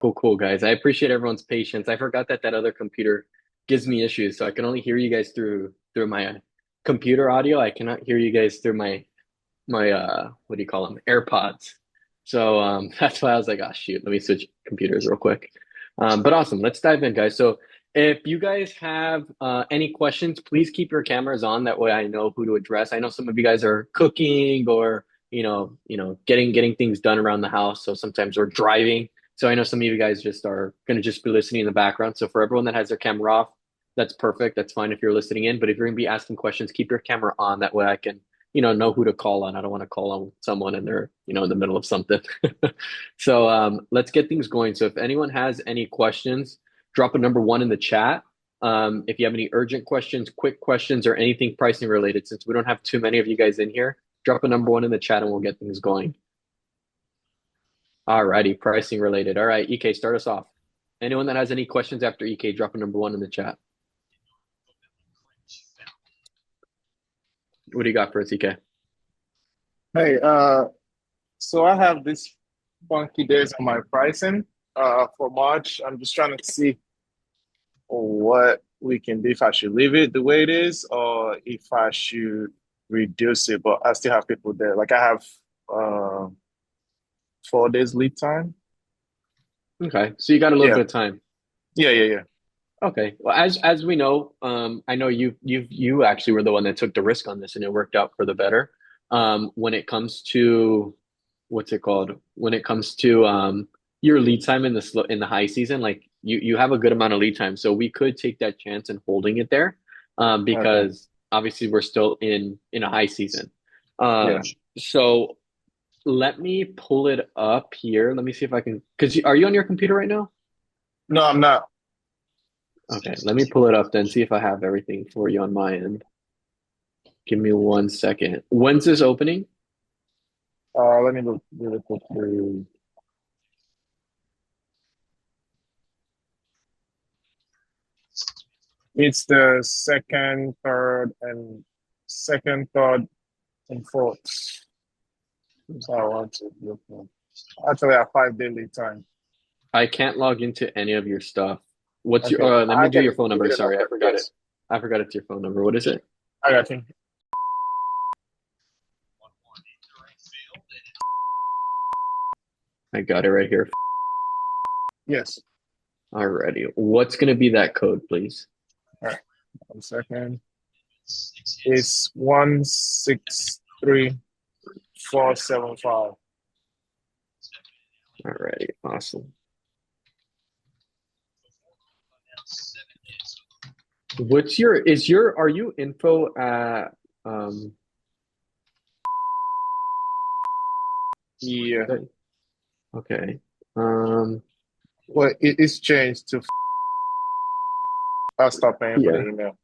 Cool, cool, guys. I appreciate everyone's patience. I forgot that that other computer gives me issues, so I can only hear you guys through my computer audio. I cannot hear you guys through my what do you call them? AirPods. So that's why I was like, oh shoot, let me switch computers real quick. But awesome, let's dive in, guys. So if you guys have any questions, please keep your cameras on. That way I know who to address. I know some of you guys are cooking or getting things done around the house. So sometimes we're driving. So I know some of you guys just are gonna just be listening in the background. So for everyone that has their camera off, that's perfect. That's fine if you're listening in. But if you're gonna be asking questions, keep your camera on. That way I can know who to call on. I don't want to call on someone and they're, in the middle of something. So let's get things going. So if anyone has any questions, drop a number one in the chat. If you have any urgent questions, quick questions, or anything pricing related, since we don't have too many of you guys in here, drop a number one in the chat and we'll get things going. All righty, pricing related. All right, EK, start us off. Anyone that has any questions after EK, drop a number one in the chat. What do you got for us, EK? Hey, so I have this funky days on my pricing for March. I'm just trying to see what we can do, if I should leave it the way it is or if I should reduce it. But I still have people there. Like I have 4 days lead time. Okay, so you got a little Yeah, bit of time. yeah. Okay. Well, as we know, I know you actually were the one that took the risk on this, and it worked out for the better. When it comes to what's it called? When it comes to your lead time in the high season, like you have a good amount of lead time, so we could take that chance and holding it there, Okay. because obviously we're still in a high season. Yeah. So let me pull it up here. Let me see if I can. Because are you on your computer right now? No, I'm not. Okay, let me pull it up then, see if I have everything for you on my end. Give me 1 second. When's this opening? Let me look really quickly. It's the third, and fourth. So I want to look for. Actually, I have 5 day lead time. I can't log into any of your stuff. What's your, Okay, let me I do can your phone give you number. the Sorry, I number. forgot it. Yes, I forgot it's your phone number. What is it? I got you. I got it right here. Yes. Alrighty. What's going to be that code, please? All right. 1 second. It's 163475. Alrighty. Awesome. Are you info at, Yeah. okay. Um, Well, it's changed to. I'll stop paying for the yeah. email.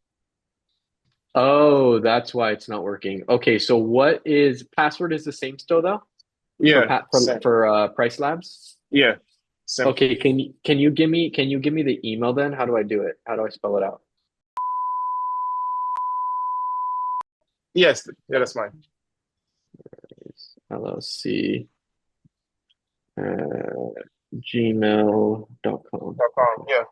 Oh, that's why it's not working. Okay, so what is password is the same still though for Yeah. Same. Price Labs? Yeah. Same. Okay, can you give me the email then? How do I do it? How do I spell it out? Yes. Yeah, that's mine. LLC gmail.com. .com. Okay. Yeah.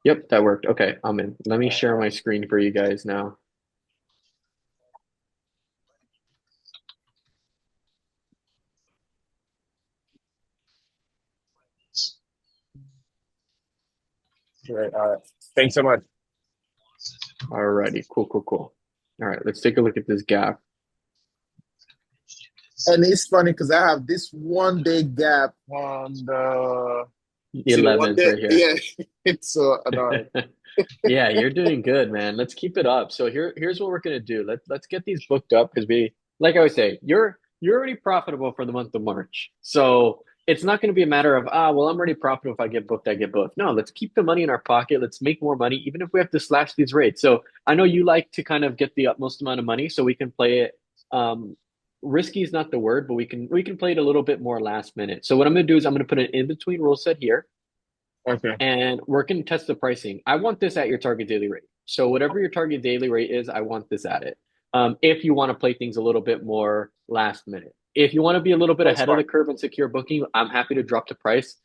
Yep, that worked. Okay, I'm in. Let me share my screen for you guys now. Right. All right. Thanks so much. Alrighty, cool, cool, cool. All right, let's take a look at this gap. And it's funny because I have this 1 day gap on the. The See the one 11th day? right here. Yeah. It's so annoying. Yeah, you're doing good, man. Let's keep it up. So here's what we're gonna do. Let's get these booked up because like I would say, you're already profitable for the month of March. So it's not gonna be a matter of well, I'm already profitable. If I get booked, I get booked. No, let's keep the money in our pocket. Let's make more money, even if we have to slash these rates. So I know you like to kind of get the utmost amount of money, so we can play it. Risky is not the word, but we can play it a little bit more last minute. So what I'm gonna do is I'm gonna put an in between rule set here Okay. and we're going to test the pricing. I want this at your target daily rate. So whatever your target daily rate is, I want this at it. If you want to play things a little bit more last minute. If you want to be a little bit That's ahead of fine. the curve and secure booking, I'm happy to drop the price.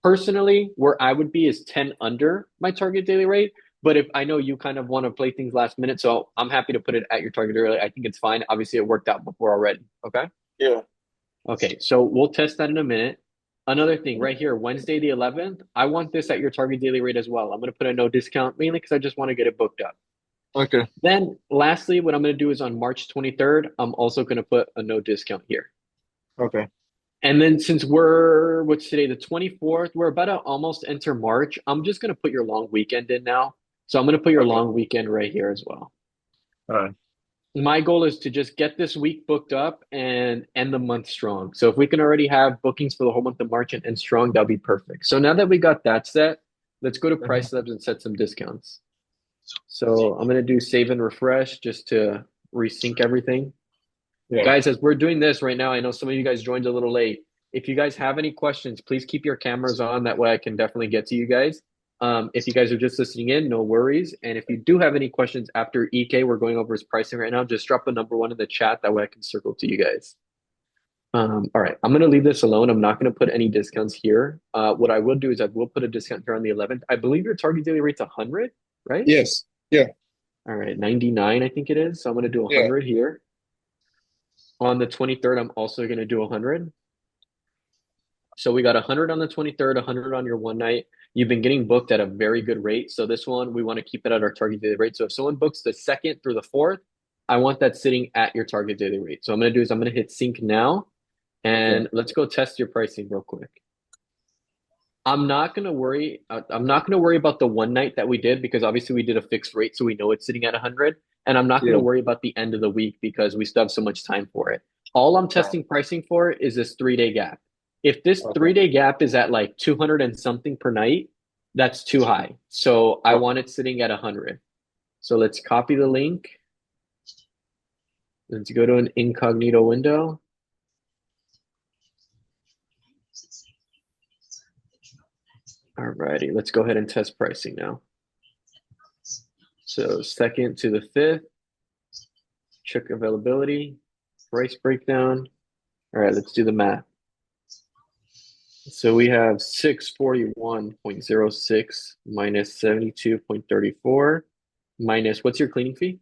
Personally, where I would be is 10 under my target daily rate. But if I know you kind of want to play things last minute, so I'm happy to put it at your target daily rate. I think it's fine. Obviously, it worked out before already. Okay. Yeah. Okay. So we'll test that in a minute. Another thing right here, Wednesday the 11th, I want this at your target daily rate as well. I'm going to put a no discount mainly because I just want to get it booked up. Okay. Then, lastly, what I'm going to do is on March 23rd, I'm also going to put a no discount here. Okay. And then since what's today, the 24th, we're about to almost enter March. I'm just going to put your long weekend in now. So I'm going to put your Okay. long weekend right here as well. All right. My goal is to just get this week booked up and end the month strong. So if we can already have bookings for the whole month of March and end strong, that'll be perfect. So now that we got that set, let's go to Mhm. price labs and set some discounts. So I'm going to do save and refresh just to resync everything. Yeah. Guys, as we're doing this right now, I know some of you guys joined a little late. If you guys have any questions, please keep your cameras on. That way I can definitely get to you guys. If you guys are just listening in, no worries. And if you do have any questions after EK, we're going over his pricing right now, just drop a number one in the chat. That way I can circle to you guys. All right, I'm going to leave this alone. I'm not going to put any discounts here. What I will do is I will put a discount here on the 11th. I believe your target daily rate's 100, right? Yes. Yeah. All right, 99, I think it is. So I'm going to do Yeah. 100 here. On the 23rd, I'm also going to do 100. So we got 100 on the 23rd, 100 on your one night. You've been getting booked at a very good rate. So this one, we want to keep it at our target daily rate. So if someone books the second through the fourth, I want that sitting at your target daily rate. So I'm going to do is I'm going to hit sync now Okay. and let's go test your pricing real quick. I'm not going to worry. I'm not going to worry about the one night that we did because obviously we did a fixed rate. So we know it's sitting at 100. And I'm not going to Yeah. worry about the end of the week because we still have so much time for it. All I'm All right. testing pricing for is this 3 day gap. If this Okay. 3 day gap is at like 200 and something per night, that's too high. So I Okay. want it sitting at 100. So let's copy the link. Let's go to an incognito window. Alrighty, let's go ahead and test pricing now. So second to the fifth, check availability, price breakdown. All right, let's do the math. So we have 641.06 minus 72.34 minus what's your cleaning fee?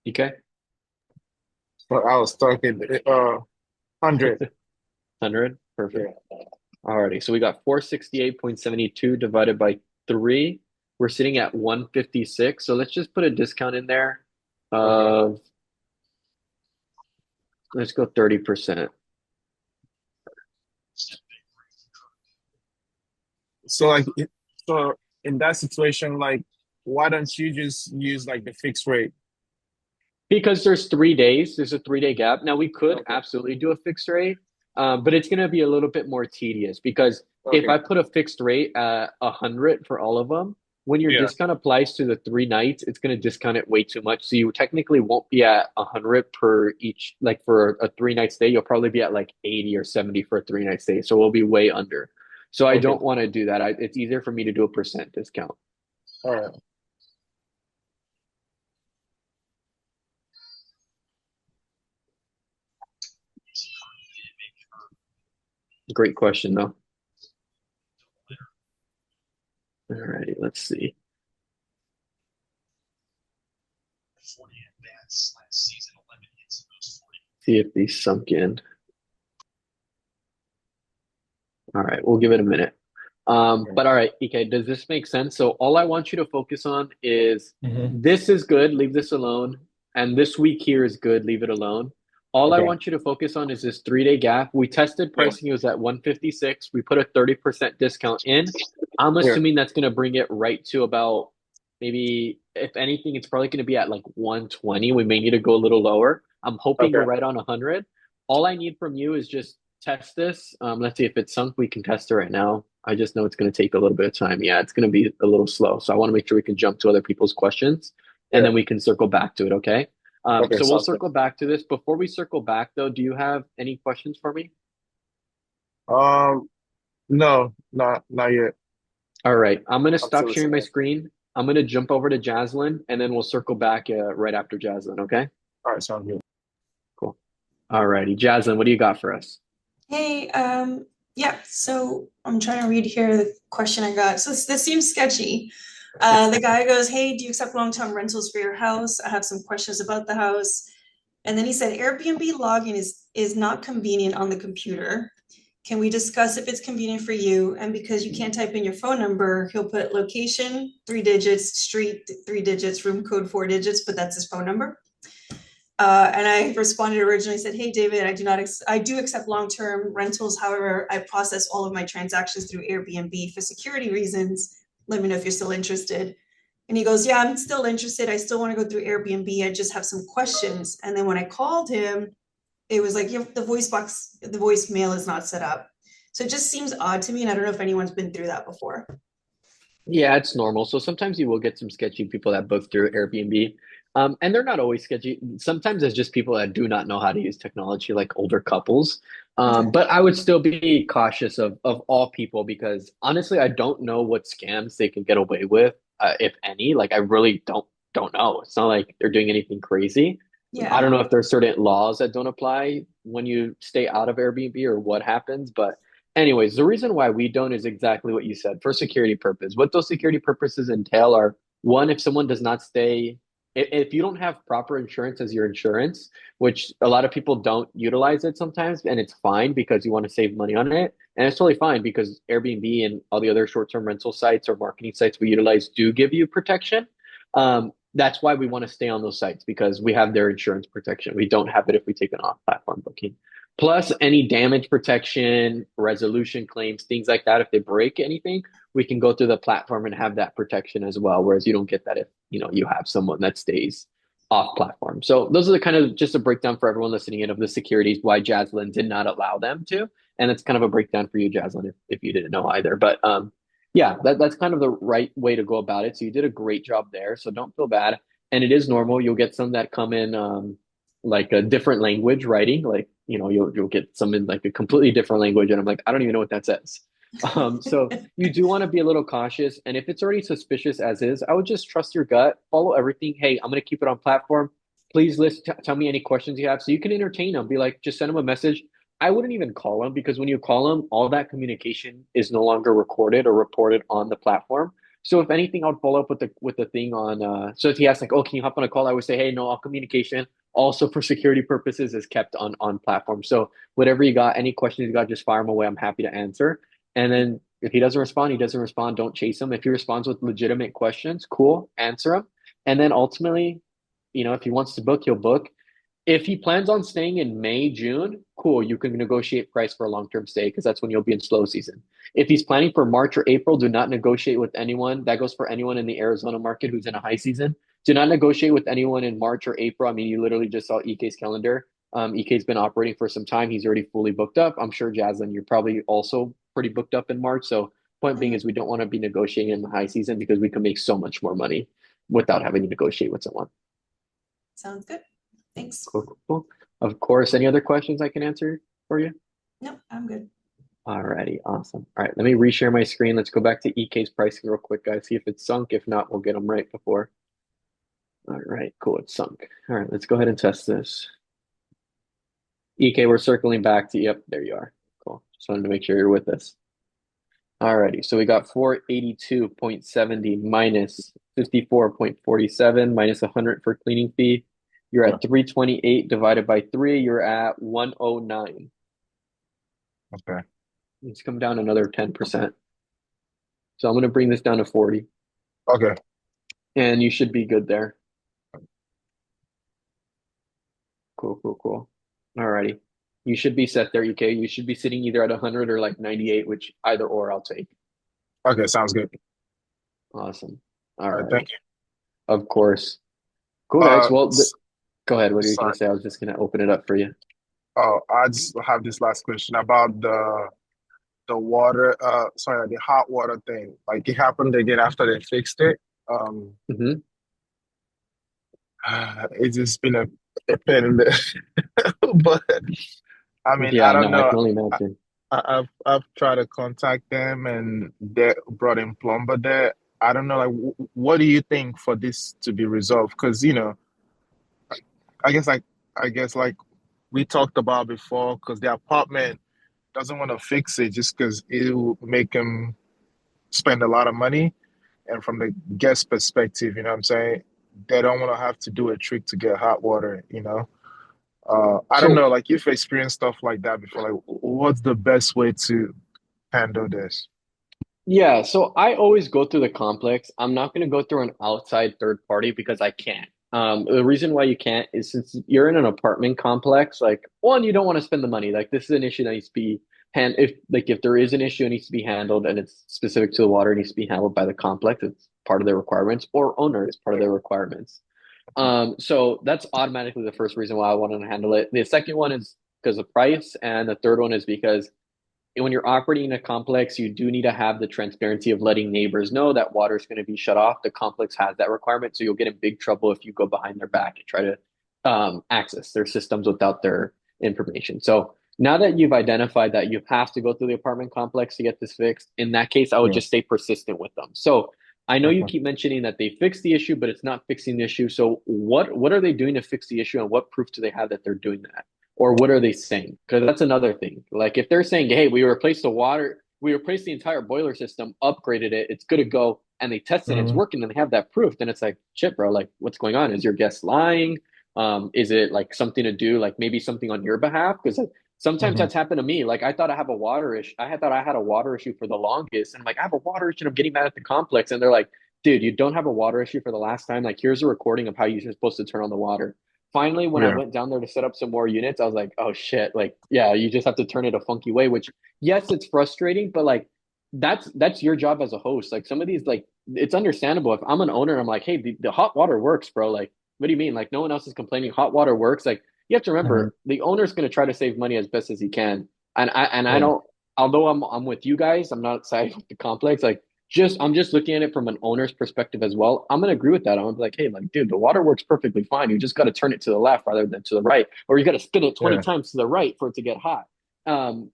Okay, But I was talking 100. 100. Perfect. Yeah. Alrighty, so we got 468.72 divided by 3. We're sitting at 156. So let's just put a discount in there Okay. of, let's go 30%. So like so in that situation, like why don't you just use like the fixed rate? Because there's 3 days, there's a 3 day gap. Now we could Okay. absolutely do a fixed rate, but it's going to be a little bit more tedious because if Okay. I put a fixed rate at 100 for all of them, when your Yeah. discount applies to the 3 nights, it's going to discount it way too much. So you technically won't be at 100 per each, like for a 3 night stay, you'll probably be at like 80 or 70 for a 3 night stay. So we'll be way under. So I Okay. don't want to do that. It's easier for me to do a percent discount. All right. Great question though. All righty, let's see. See if these sunk in. All right, we'll give it a minute. Okay. But all right, EK, does this make sense? So all I want you to focus on is Hmm. this is good, leave this alone. And this week here is good, leave it alone. All I Okay. want you to focus on is this 3 day gap. We tested Yeah. pricing, it was at 156. We put a 30% discount in. I'm Yeah. assuming that's going to bring it right to about maybe, if anything, it's probably going to be at like 120. We may need to go a little lower. I'm hoping you're Okay. right on 100. All I need from you is just test this. Let's see if it's sunk. We can test it right now. I just know it's going to take a little bit of time. Yeah, it's going to be a little slow. So I want to make sure we can jump to other people's questions and Yeah. then we can circle back to it. Okay. Okay. So we'll Sounds good. circle back to this. Before we circle back, though, do you have any questions for me? Um, no, not yet. All right. I'm going to I'm stop still sharing my listening. screen. I'm gonna jump over to Jaslyn, and then we'll circle back right after Jaslyn. Okay? All right, sounds good. Cool. Alrighty, Jaslyn, what do you got for us? Hey, yeah, so I'm trying to read here the question I got. So this seems sketchy. The guy goes, "Hey, do you accept long-term rentals for your house? I have some questions about the house." And then he said, "Airbnb login is not convenient on the computer. Can we discuss if it's convenient for you?" And because you can't type in your phone number, he'll put location, 3 digits, street, 3 digits, room code, 4 digits, but that's his phone number. And I responded originally, said, "Hey, David, I do accept long-term rentals. However, I process all of my transactions through Airbnb for security reasons. Let me know if you're still interested." And he goes, "Yeah, I'm still interested. I still want to go through Airbnb. I just have some questions." And then when I called him, it was like, the the voicemail is not set up. So it just seems odd to me. And I don't know if anyone's been through that before. Yeah, it's normal. So sometimes you will get some sketchy people that book through Airbnb. And they're not always sketchy. Sometimes it's just people that do not know how to use technology, like older couples. Okay. But I would still be cautious of all people because honestly, I don't know what scams they can get away with, if any. Like I really don't know. It's not like they're doing anything crazy. I Yeah. don't know if there's certain laws that don't apply when you stay out of Airbnb or what happens, but anyways, the reason why we don't is exactly what you said for security purpose. What those security purposes entail are one, if someone does not stay, if you don't have proper insurance as your insurance, which a lot of people don't utilize it sometimes, and it's fine because you want to save money on it. And it's totally fine because Airbnb and all the other short-term rental sites or marketing sites we utilize do give you protection. That's why we want to stay on those sites because we have their insurance protection. We don't have it if we take an off-platform booking. Plus, any damage protection, resolution claims, things like that. If they break anything, we can go through the platform and have that protection as well. Whereas you don't get that if you have someone that stays off platform. So those are the kind of just a breakdown for everyone listening in of the securities why Jaslyn did not allow them to, and it's kind of a breakdown for you, Jaslyn, if you didn't know either. But yeah, that's kind of the right way to go about it. So you did a great job there. So don't feel bad. And it is normal. You'll get some that come in like a different language writing, like you'll get some in like a completely different language, and I'm like, I don't even know what that says. So you do want to be a little cautious, and if it's already suspicious as is, I would just trust your gut, follow everything. Hey, I'm going to keep it on platform. Please tell me any questions you have, so you can entertain them. Be like, just send them a message. I wouldn't even call them because when you call them, all that communication is no longer recorded or reported on the platform. So if anything, I'd follow up with the thing on. So if he asks like, "Oh, can you hop on a call?" I would say, "Hey, no, all communication also for security purposes is kept on platform. So whatever you got, any questions you got, just fire them away. I'm happy to answer." And then if he doesn't respond, he doesn't respond. Don't chase him. If he responds with legitimate questions, cool, answer him. And then ultimately, if he wants to book, he'll book. If he plans on staying in May, June, cool, you can negotiate price for a long-term stay because that's when you'll be in slow season. If he's planning for March or April, do not negotiate with anyone. That goes for anyone in the Arizona market who's in a high season. Do not negotiate with anyone in March or April. I mean, you literally just saw EK's calendar. EK's been operating for some time. He's already fully booked up. I'm sure, Jaslyn, you're probably also pretty booked up in March. So point being Mhm. is we don't want to be negotiating in the high season because we can make so much more money without having to negotiate with someone. Sounds good. Thanks. Cool, cool, cool. Of course, any other questions I can answer for you? No, I'm good. Alrighty, awesome. All right, let me reshare my screen. Let's go back to EK's pricing real quick, guys. See if it's sunk. If not, we'll get them right before. All right, cool. It's sunk. All right, let's go ahead and test this. EK, we're circling back to, yep, there you are. Cool. Just wanted to make sure you're with us. Alrighty, so we got 482.70 minus 54.47 minus 100 for cleaning fee. You're Yeah. at 328 divided by 3. You're at 109. Okay. Let's come down another 10%. So I'm going to bring this down to 40, Okay. and you should be good there. Cool, cool, cool. Alrighty. You should be set there, EK. You should be sitting either at 100 or like 98, which either or I'll take. Okay. Sounds good. Awesome. All right. Thank Alrighty. you. Of course. Cool, guys. Uh, Well, s- go ahead. What are you going sorry. to say? I was just going to open it up for you. Oh, I just have this last question about the water. Sorry, the hot water thing. Like it happened again after they fixed it. Um, Hmm. it's just been a pain in the. But I mean, I Yeah, don't no, I know. can only I, imagine. I've tried to contact them and they brought in plumber there. I don't know, like, what do you think for this to be resolved? Because, I guess like like we talked about before, because the apartment doesn't want to fix it just because it will make them spend a lot of money. And from the guest perspective, you know what I'm saying? They don't want to have to do a trick to get hot water. I don't know, So like you've experienced stuff like that before. Like, what's the best way to handle this? yeah, so I always go through the complex. I'm not going to go through an outside third party because I can't. The reason why you can't is since you're in an apartment complex, like one, you don't want to spend the money. Like this is an issue that needs to be if there is an issue, it needs to be handled and it's specific to the water, it needs to be handled by the complex. It's part of their requirements, or owner, it's part of Yeah. their requirements. So that's automatically the first reason why I want to handle it. The second one is because of price, and the third one is because when you're operating in a complex, you do need to have the transparency of letting neighbors know that water is going to be shut off. The complex has that requirement, so you'll get in big trouble if you go behind their back and try to access their systems without their information. So now that you've identified that you have to go through the apartment complex to get this fixed, in that case, I would Yeah. just stay persistent with them. So I know you Okay. keep mentioning that they fixed the issue, but it's not fixing the issue. So what are they doing to fix the issue, and what proof do they have that they're doing that? Or what are they saying? Because that's another thing. Like if they're saying, "Hey, we replaced the entire boiler system, upgraded it, it's good to go," and they tested it, it's Hmm. working, and they have that proof, then it's like, shit, bro, like what's going on? Is your guest lying? Is it like something to do, like maybe something on your behalf? Because like, sometimes Hmm. that's happened to me. Like I thought I have a water issue. I had thought I had a water issue for the longest, and I'm like, I have a water issue. I'm getting mad at the complex, and they're like, dude, you don't have a water issue for the last time. Like here's a recording of how you're supposed to turn on the water. Finally, when I Yeah. went down there to set up some more units, I was like, oh shit, like yeah, you just have to turn it a funky way, which yes, it's frustrating, but like that's your job as a host. Like some of these, like it's understandable. If I'm an owner and I'm like, hey, the hot water works, bro. Like, what do you mean? Like no one else is complaining. Hot water works. Like you have to Hmm. remember the owner's gonna try to save money as best as he can. And I Yeah. don't, although I'm with you guys, I'm not siding with the complex. Like I'm just looking at it from an owner's perspective as well. I'm gonna agree with that. I'm gonna be like, hey, like, dude, the water works perfectly fine. You just gotta turn it to the left rather than to the right, or you gotta spin it 20 Yeah. times to the right for it to get hot. Um,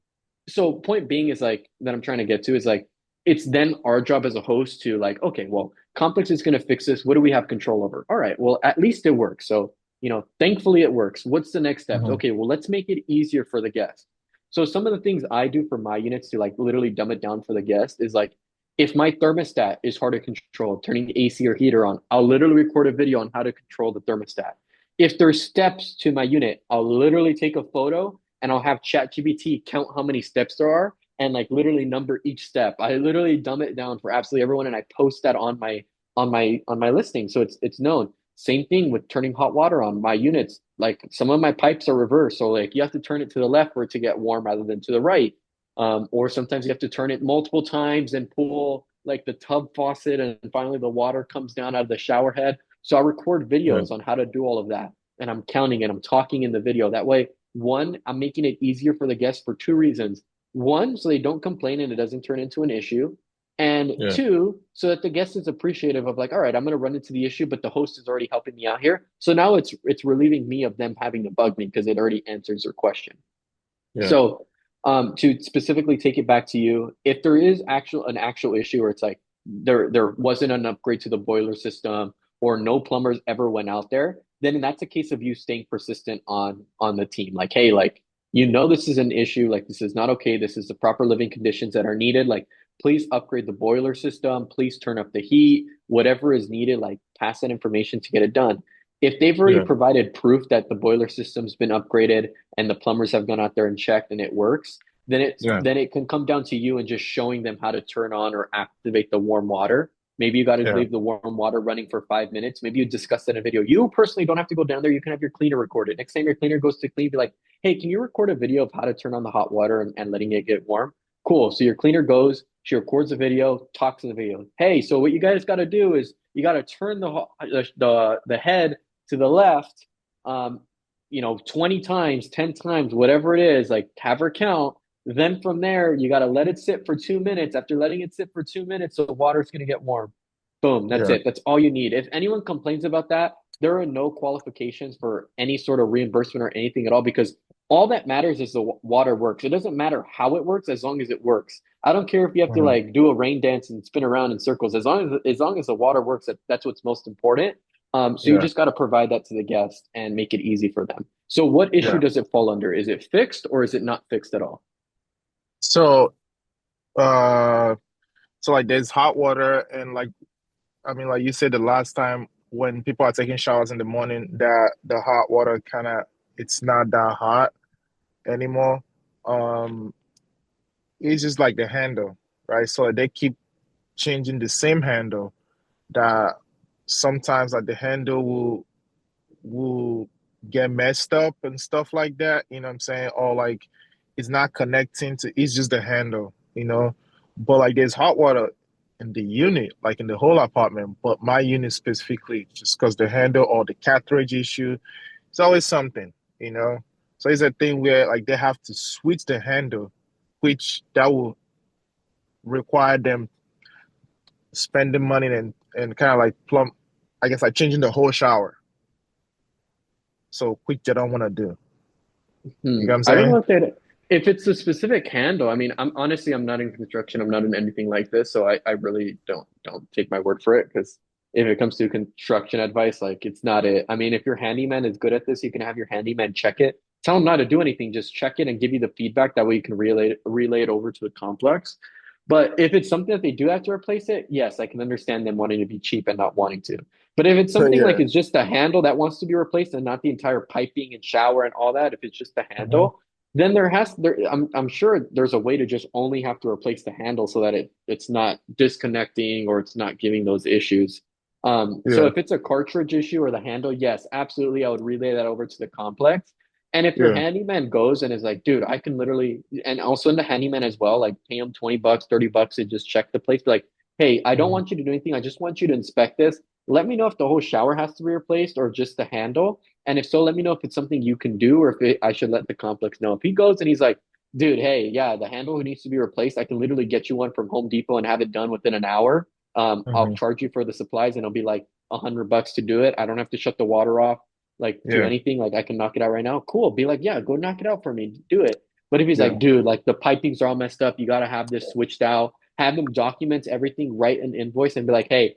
so point being is like that I'm trying to get to is like it's then our job as a host to like, okay, well, complex is gonna fix this. What do we have control over? All right, well, at least it works. So, thankfully it works. What's the next steps? Hmm. Okay, well, let's make it easier for the guest. So some of the things I do for my units to like literally dumb it down for the guest is like if my thermostat is hard to control, turning the AC or heater on, I'll literally record a video on how to control the thermostat. If there's steps to my unit, I'll literally take a photo and I'll have ChatGPT count how many steps there are and like literally number each step. I literally dumb it down for absolutely everyone and I post that on my listing so it's known. Same thing with turning hot water on my units. Like some of my pipes are reversed, so like you have to turn it to the left for it to get warm rather than to the right. Or sometimes you have to turn it multiple times and pull like the tub faucet, and finally the water comes down out of the shower head. So I record Yeah. videos on how to do all of that, and I'm counting and I'm talking in the video. That way, one, I'm making it easier for the guests for two reasons. One, so they don't complain and it doesn't turn into an issue. And Yeah. two, so that the guest is appreciative of like, all right, I'm gonna run into the issue, but the host is already helping me out here. So now it's relieving me of them having to bug me because it already answers their question. Yeah. So, to specifically take it back to you, if there is an actual issue where it's like there wasn't an upgrade to the boiler system or no plumbers ever went out there, then that's a case of you staying persistent on the team. Like, hey, like this is an issue, like this is not okay. This is the proper living conditions that are needed. Like, please upgrade the boiler system. Please turn up the heat. Whatever is needed, like pass that information to get it done. If they've already Yeah. provided proof that the boiler system's been upgraded and the plumbers have gone out there and checked and it works, Yeah. then it can come down to you and just showing them how to turn on or activate the warm water. Maybe you got to Yeah. leave the warm water running for 5 minutes. Maybe you discuss that in a video. You personally don't have to go down there. You can have your cleaner record it. Next time your cleaner goes to clean, be like, hey, can you record a video of how to turn on the hot water and letting it get warm? Cool. So your cleaner goes, she records a video, talks in the video. Hey, so what you guys got to do is you got to turn the head to the left, 20 times, 10 times, whatever it is, like have her count. Then from there, you got to let it sit for 2 minutes. After letting it sit for 2 minutes, the water's going to get warm. Boom, that's Yeah. it. That's all you need. If anyone complains about that, there are no qualifications for any sort of reimbursement or anything at all because all that matters is the water works. It doesn't matter how it works as long as it works. I don't care if you have to Mhm. like do a rain dance and spin around in circles. As long as the water works, that's what's most important. So you Yeah, just got to provide that to the guest and make it easy for them. So what issue yeah. does it fall under? Is it fixed or is it not fixed at all? So, uh, so like there's hot water and like I mean, like you said the last time when people are taking showers in the morning, that the hot water kind of it's not that hot anymore. Um, it's just like the handle, right? So they keep changing the same handle that sometimes like the handle will get messed up and stuff like that, you know what I'm saying? Or like it's not connecting to it's just the handle, you know. But like there's hot water in the unit, like in the whole apartment, but my unit specifically, just because the handle or the cartridge issue, it's always something, you know. So it's a thing where like they have to switch the handle, which that will require them spending money and kind of like plumb I guess like changing the whole shower. So which they don't want to do. You know what I'm I don't saying? know if it's a specific handle. I mean, I'm not in construction. I'm not in anything like this, so I really don't take my word for it because if it comes to construction advice, like it's not it. I mean, if your handyman is good at this, you can have your handyman check it. Tell him not to do anything, just check it and give you the feedback. That way you can relay it over to the complex. But if it's something that they do have to replace it, yes, I can understand them wanting to be cheap and not wanting to. But if it's So something like yeah. it's just a handle that wants to be replaced and not the entire piping and shower and all that, if it's just the Hmm. handle, then I'm sure there's a way to just only have to replace the handle so that it's not disconnecting or it's not giving those issues. So Yeah. if it's a cartridge issue or the handle, yes, absolutely, I would relay that over to the complex. And if your Yeah. handyman goes and is like, dude, I can literally, and also in the handyman as well, like pay him $20, $30 and just check the place. Be like, hey, I don't Hmm. want you to do anything. I just want you to inspect this. Let me know if the whole shower has to be replaced or just the handle. And if so, let me know if it's something you can do or I should let the complex know. If he goes and he's like, dude, hey, yeah, the handle needs to be replaced. I can literally get you one from Home Depot and have it done within an hour. I'll Hmm. charge you for the supplies and it'll be like $100 to do it. I don't have to shut the water off, like do Yeah. anything. Like I can knock it out right now. Cool. Be like, yeah, go knock it out for me. Do it. But if he's Yeah. like, dude, like the pipings are all messed up, you got to have this switched out. Have him document everything, write an invoice, and be like, hey,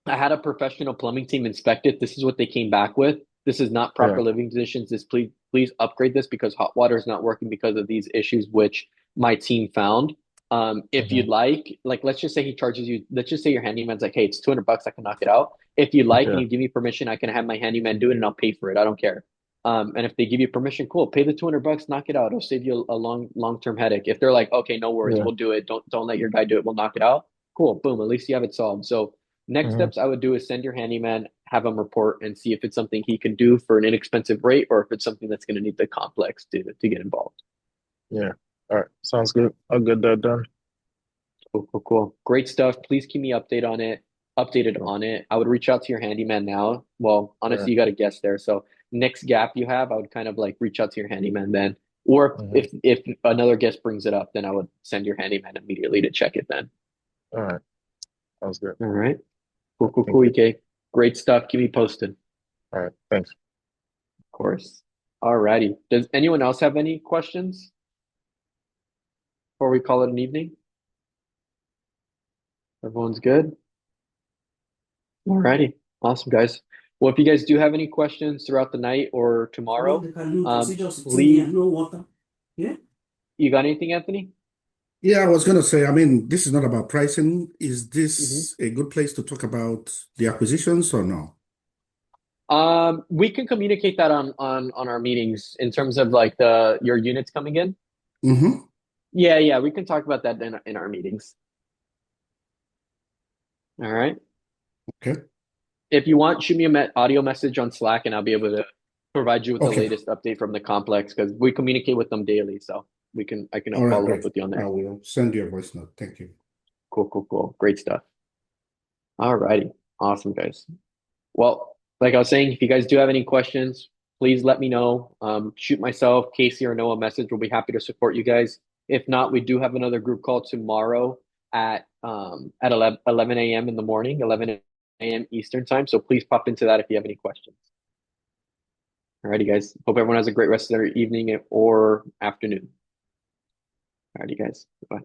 I had a professional plumbing team inspect it. This is what they came back with. This is not Yeah. proper living conditions. This please upgrade this because hot water is not working because of these issues which my team found. If Hmm. you'd like let's just say he charges you. Let's just say your handyman's like, hey, it's $200. I can knock it out. If you like and Yeah. you give me permission, I can have my handyman do it and I'll pay for it. I don't care. And if they give you permission, cool. Pay the $200, knock it out. It'll save you a long-term headache. If they're like, okay, no worries, Yeah. we'll do it. Don't let your guy do it. We'll knock it out. Cool. Boom. At least you have it solved. So next Hmm. steps I would do is send your handyman, have him report, and see if it's something he can do for an inexpensive rate or if it's something that's going to need the complex to get involved. Yeah. All right. Sounds good. I'll get that done. Cool, cool, cool. Great stuff. Please keep me updated Yeah. on it. I would reach out to your handyman now. Well, Yeah. honestly, you got a guess there. So next gap you have, I would kind of like reach out to your handyman then. Or Hmm. if another guest brings it up, then I would send your handyman immediately to check it then. All right. Sounds good. All right. Cool, cool, Thank cool, you. EK. Great stuff. Keep me posted. All right. Thanks. Of course. All righty. Does anyone else have any questions before we call it an evening? Everyone's good? All righty. Awesome, guys. Well, if you guys do have any questions throughout the night or Follow tomorrow, the calendar procedure sitting here, please, no water. Yeah. you got anything, Anthony? Yeah, I was going to say, I mean, this is not about pricing. Is Hmm. this a good place to talk about the acquisitions or no? We can communicate that on our meetings in terms of like the your units coming in. Mm-hmm. Yeah, yeah, we can talk about that in our meetings. All right. Okay. If you want, shoot me a audio message on Slack, and I'll be able to provide you with the Okay. latest update from the complex because we communicate with them daily. So I can All right, follow up great. with you on I there. will send you a voice note. Thank you. Cool, cool, cool. Great stuff. All righty. Awesome, guys. Well, like I was saying, if you guys do have any questions, please let me know. Shoot myself, Casey, or Noah a message. We'll be happy to support you guys. If not, we do have another group call tomorrow at 11 a.m. in the morning, 11 a.m. Eastern time. So please pop into that if you have any questions. Alrighty, guys. Hope everyone has a great rest of their evening or afternoon. Alrighty, guys. Bye.